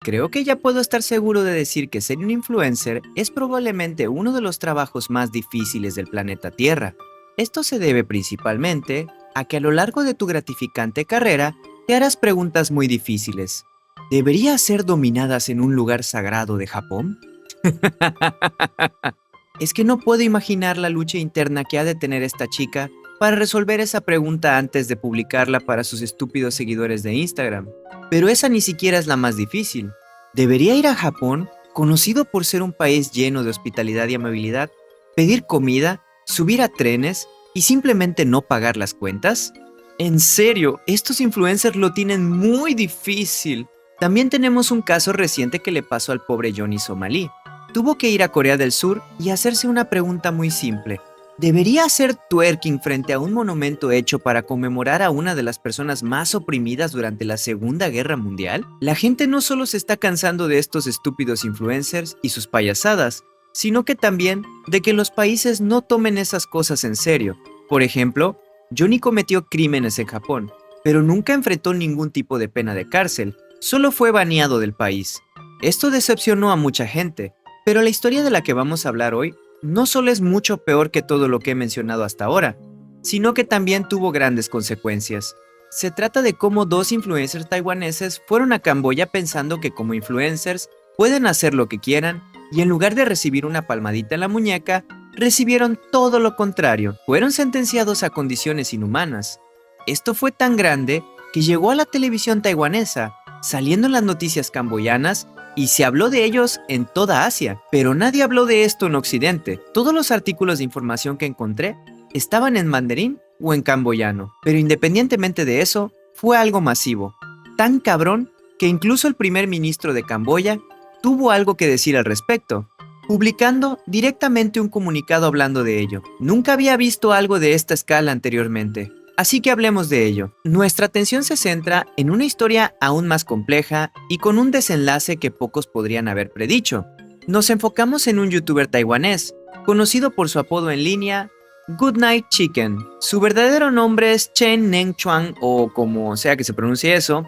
Creo que ya puedo estar seguro de decir que ser un influencer es probablemente uno de los trabajos más difíciles del planeta Tierra. Esto se debe principalmente a que a lo largo de tu gratificante carrera te harás preguntas muy difíciles. ¿Debería ser dominadas en un lugar sagrado de Japón? Es que no puedo imaginar la lucha interna que ha de tener esta chica para resolver esa pregunta antes de publicarla para sus estúpidos seguidores de Instagram. Pero esa ni siquiera es la más difícil. ¿Debería ir a Japón, conocido por ser un país lleno de hospitalidad y amabilidad, pedir comida, subir a trenes y simplemente no pagar las cuentas? En serio, estos influencers lo tienen muy difícil. También tenemos un caso reciente que le pasó al pobre Johnny Somalí. Tuvo que ir a Corea del Sur y hacerse una pregunta muy simple. ¿Debería hacer twerking frente a un monumento hecho para conmemorar a una de las personas más oprimidas durante la Segunda Guerra Mundial? La gente no solo se está cansando de estos estúpidos influencers y sus payasadas, sino que también de que los países no tomen esas cosas en serio. Por ejemplo, Johnny cometió crímenes en Japón, pero nunca enfrentó ningún tipo de pena de cárcel, solo fue baneado del país. Esto decepcionó a mucha gente, pero la historia de la que vamos a hablar hoy no solo es mucho peor que todo lo que he mencionado hasta ahora, sino que también tuvo grandes consecuencias. Se trata de cómo dos influencers taiwaneses fueron a Camboya pensando que como influencers pueden hacer lo que quieran y en lugar de recibir una palmadita en la muñeca, recibieron todo lo contrario. Fueron sentenciados a condiciones inhumanas. Esto fue tan grande que llegó a la televisión taiwanesa, saliendo en las noticias camboyanas, y se habló de ellos en toda Asia, pero nadie habló de esto en Occidente. Todos los artículos de información que encontré estaban en mandarín o en camboyano, pero independientemente de eso, fue algo masivo, tan cabrón que incluso el primer ministro de Camboya tuvo algo que decir al respecto, publicando directamente un comunicado hablando de ello. Nunca había visto algo de esta escala anteriormente. Así que hablemos de ello. Nuestra atención se centra en una historia aún más compleja y con un desenlace que pocos podrían haber predicho. Nos enfocamos en un youtuber taiwanés, conocido por su apodo en línea, Goodnight Chicken. Su verdadero nombre es Chen Neng Chuan o como sea que se pronuncie eso,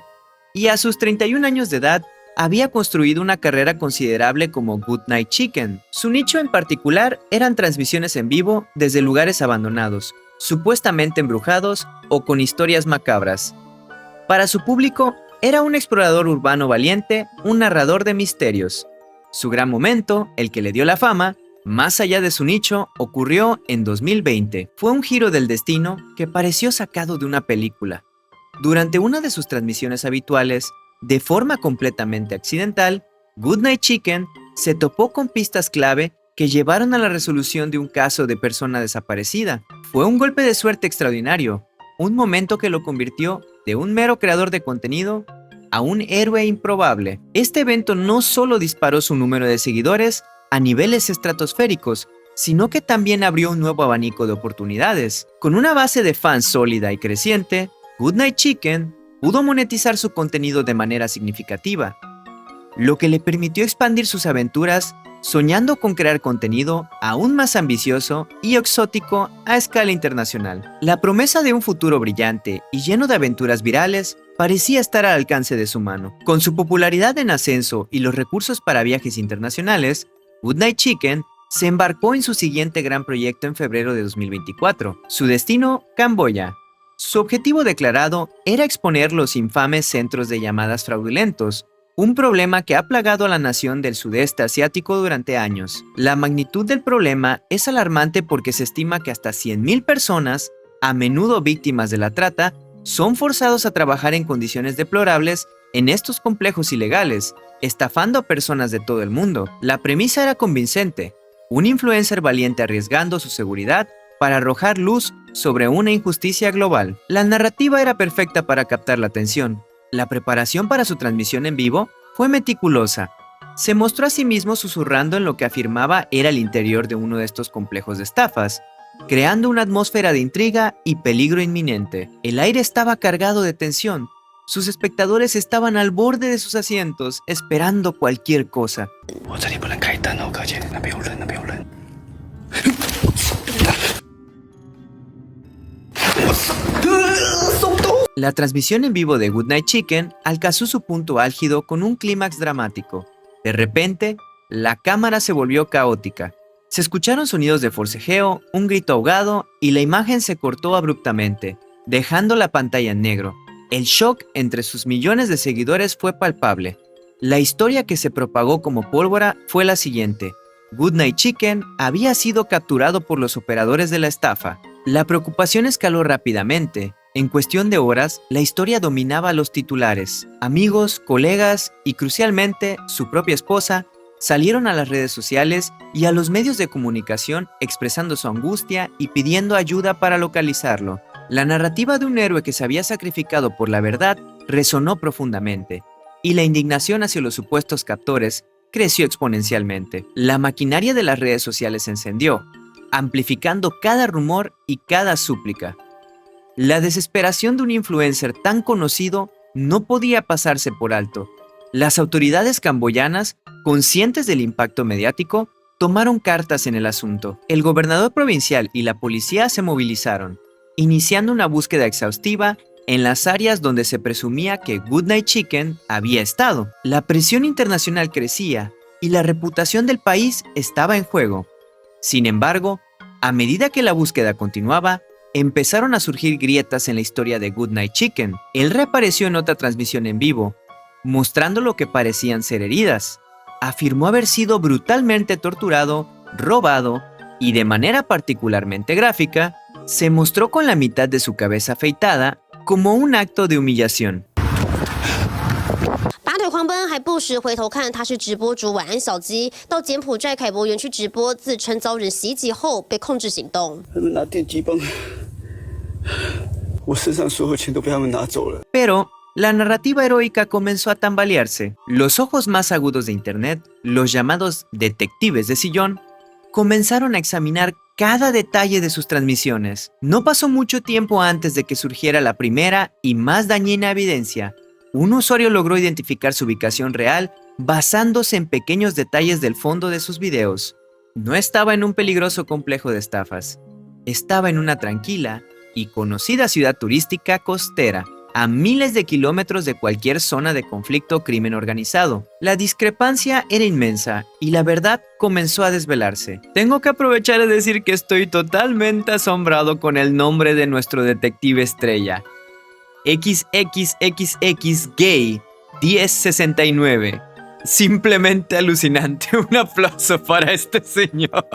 y a sus 31 años de edad había construido una carrera considerable como Goodnight Chicken. Su nicho en particular eran transmisiones en vivo desde lugares abandonados, supuestamente embrujados o con historias macabras. Para su público, era un explorador urbano valiente, un narrador de misterios. Su gran momento, el que le dio la fama, más allá de su nicho, ocurrió en 2020. Fue un giro del destino que pareció sacado de una película. Durante una de sus transmisiones habituales, de forma completamente accidental, Goodnight Chicken se topó con pistas clave que llevaron a la resolución de un caso de persona desaparecida. Fue un golpe de suerte extraordinario, un momento que lo convirtió de un mero creador de contenido a un héroe improbable. Este evento no solo disparó su número de seguidores a niveles estratosféricos, sino que también abrió un nuevo abanico de oportunidades. Con una base de fans sólida y creciente, Goodnight Chicken pudo monetizar su contenido de manera significativa, lo que le permitió expandir sus aventuras soñando con crear contenido aún más ambicioso y exótico a escala internacional. La promesa de un futuro brillante y lleno de aventuras virales parecía estar al alcance de su mano. Con su popularidad en ascenso y los recursos para viajes internacionales, Goodnight Chicken se embarcó en su siguiente gran proyecto en febrero de 2024. Su destino, Camboya. Su objetivo declarado era exponer los infames centros de llamadas fraudulentos, un problema que ha plagado a la nación del sudeste asiático durante años. La magnitud del problema es alarmante porque se estima que hasta 100,000 personas, a menudo víctimas de la trata, son forzados a trabajar en condiciones deplorables en estos complejos ilegales, estafando a personas de todo el mundo. La premisa era convincente, un influencer valiente arriesgando su seguridad para arrojar luz sobre una injusticia global. La narrativa era perfecta para captar la atención. La preparación para su transmisión en vivo fue meticulosa. Se mostró a sí mismo susurrando en lo que afirmaba era el interior de uno de estos complejos de estafas, creando una atmósfera de intriga y peligro inminente. El aire estaba cargado de tensión. Sus espectadores estaban al borde de sus asientos, esperando cualquier cosa. La transmisión en vivo de Good Night Chicken alcanzó su punto álgido con un clímax dramático. De repente, la cámara se volvió caótica. Se escucharon sonidos de forcejeo, un grito ahogado y la imagen se cortó abruptamente, dejando la pantalla en negro. El shock entre sus millones de seguidores fue palpable. La historia que se propagó como pólvora fue la siguiente. Good Night Chicken había sido capturado por los operadores de la estafa. La preocupación escaló rápidamente. En cuestión de horas, la historia dominaba los titulares. Amigos, colegas y, crucialmente, su propia esposa salieron a las redes sociales y a los medios de comunicación expresando su angustia y pidiendo ayuda para localizarlo. La narrativa de un héroe que se había sacrificado por la verdad resonó profundamente, y la indignación hacia los supuestos captores creció exponencialmente. La maquinaria de las redes sociales se encendió, amplificando cada rumor y cada súplica. La desesperación de un influencer tan conocido no podía pasarse por alto. Las autoridades camboyanas, conscientes del impacto mediático, tomaron cartas en el asunto. El gobernador provincial y la policía se movilizaron, iniciando una búsqueda exhaustiva en las áreas donde se presumía que Good Night Chicken había estado. La presión internacional crecía y la reputación del país estaba en juego. Sin embargo, a medida que la búsqueda continuaba, empezaron a surgir grietas en la historia de Good Night Chicken. Él reapareció en otra transmisión en vivo, mostrando lo que parecían ser heridas. Afirmó haber sido brutalmente torturado, robado y, de manera particularmente gráfica, se mostró con la mitad de su cabeza afeitada como un acto de humillación. 拔腿狂奔，还不时回头看他是直播主晚安小鸡，到柬埔寨凯博园区直播，自称遭人袭击后被控制行动。他们拿电击棒，我身上所有钱都被他们拿走了。 Pero la narrativa heroica comenzó a tambalearse. Los ojos más agudos de Internet, los llamados detectives de sillón, comenzaron a examinar cada detalle de sus transmisiones. No pasó mucho tiempo antes de que surgiera la primera y más dañina evidencia. Un usuario logró identificar su ubicación real basándose en pequeños detalles del fondo de sus videos. No estaba en un peligroso complejo de estafas. Estaba en una tranquila y conocida ciudad turística costera, a miles de kilómetros de cualquier zona de conflicto o crimen organizado. La discrepancia era inmensa y la verdad comenzó a desvelarse. Tengo que aprovechar y decir que estoy totalmente asombrado con el nombre de nuestro detective estrella. XXXX Gay 1069. Simplemente alucinante. Un aplauso para este señor.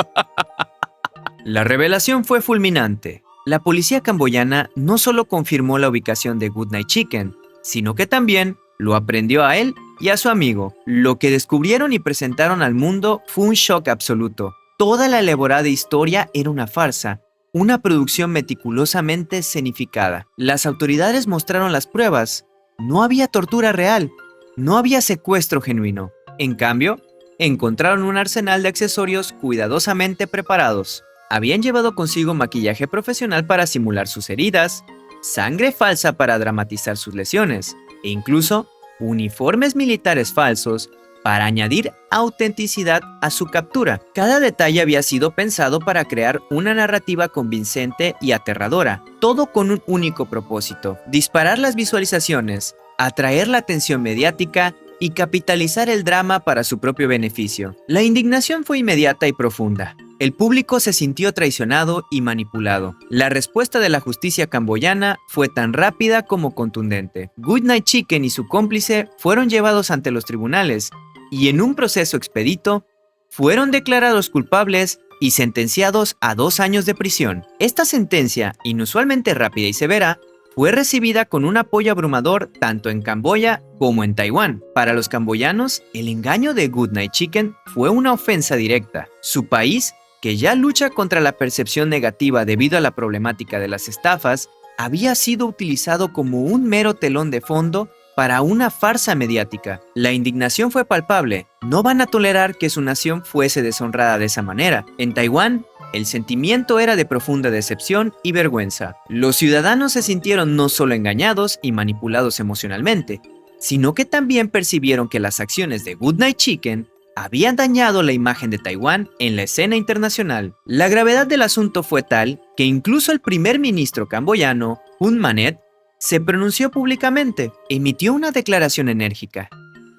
La revelación fue fulminante. La policía camboyana no solo confirmó la ubicación de Good Night Chicken, sino que también lo aprendió a él y a su amigo. Lo que descubrieron y presentaron al mundo fue un shock absoluto. Toda la elaborada historia era una farsa, una producción meticulosamente escenificada. Las autoridades mostraron las pruebas. No había tortura real, no había secuestro genuino. En cambio, encontraron un arsenal de accesorios cuidadosamente preparados. Habían llevado consigo maquillaje profesional para simular sus heridas, sangre falsa para dramatizar sus lesiones, e incluso uniformes militares falsos para añadir autenticidad a su captura. Cada detalle había sido pensado para crear una narrativa convincente y aterradora, todo con un único propósito: disparar las visualizaciones, atraer la atención mediática y capitalizar el drama para su propio beneficio. La indignación fue inmediata y profunda. El público se sintió traicionado y manipulado. La respuesta de la justicia camboyana fue tan rápida como contundente. Good Night Chicken y su cómplice fueron llevados ante los tribunales y, en un proceso expedito, fueron declarados culpables y sentenciados a 2 años de prisión. Esta sentencia, inusualmente rápida y severa, fue recibida con un apoyo abrumador tanto en Camboya como en Taiwán. Para los camboyanos, el engaño de Good Night Chicken fue una ofensa directa. Su país, que ya lucha contra la percepción negativa debido a la problemática de las estafas, había sido utilizado como un mero telón de fondo para una farsa mediática. La indignación fue palpable. No van a tolerar que su nación fuese deshonrada de esa manera. En Taiwán, el sentimiento era de profunda decepción y vergüenza. Los ciudadanos se sintieron no solo engañados y manipulados emocionalmente, sino que también percibieron que las acciones de Good Night Chicken habían dañado la imagen de Taiwán en la escena internacional. La gravedad del asunto fue tal que incluso el primer ministro camboyano, Hun Manet, se pronunció públicamente, emitió una declaración enérgica,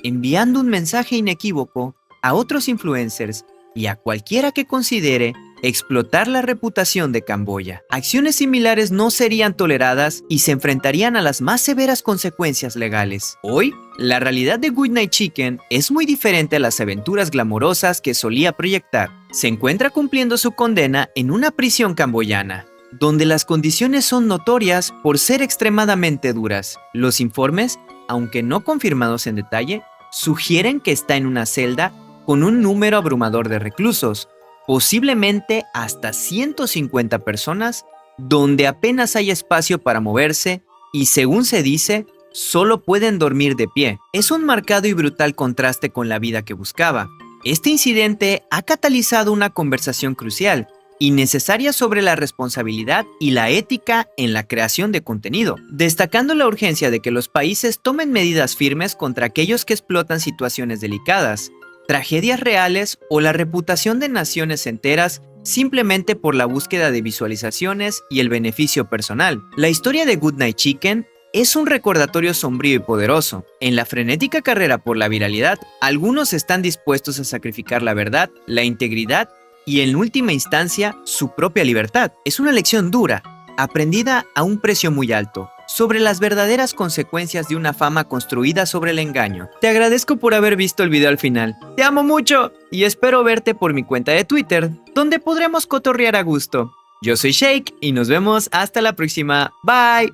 enviando un mensaje inequívoco a otros influencers y a cualquiera que considere explotar la reputación de Camboya. Acciones similares no serían toleradas y se enfrentarían a las más severas consecuencias legales. Hoy, la realidad de Goodnight Chicken es muy diferente a las aventuras glamorosas que solía proyectar. Se encuentra cumpliendo su condena en una prisión camboyana, donde las condiciones son notorias por ser extremadamente duras. Los informes, aunque no confirmados en detalle, sugieren que está en una celda con un número abrumador de reclusos, posiblemente hasta 150 personas, donde apenas hay espacio para moverse y, según se dice, solo pueden dormir de pie. Es un marcado y brutal contraste con la vida que buscaba. Este incidente ha catalizado una conversación crucial y necesaria sobre la responsabilidad y la ética en la creación de contenido, destacando la urgencia de que los países tomen medidas firmes contra aquellos que explotan situaciones delicadas, tragedias reales o la reputación de naciones enteras simplemente por la búsqueda de visualizaciones y el beneficio personal. La historia de Goodnight Chicken es un recordatorio sombrío y poderoso. En la frenética carrera por la viralidad, algunos están dispuestos a sacrificar la verdad, la integridad y, en última instancia, su propia libertad. Es una lección dura, aprendida a un precio muy alto, sobre las verdaderas consecuencias de una fama construida sobre el engaño. Te agradezco por haber visto el video al final. Te amo mucho y espero verte por mi cuenta de Twitter, donde podremos cotorrear a gusto. Yo soy Shake y nos vemos hasta la próxima. Bye.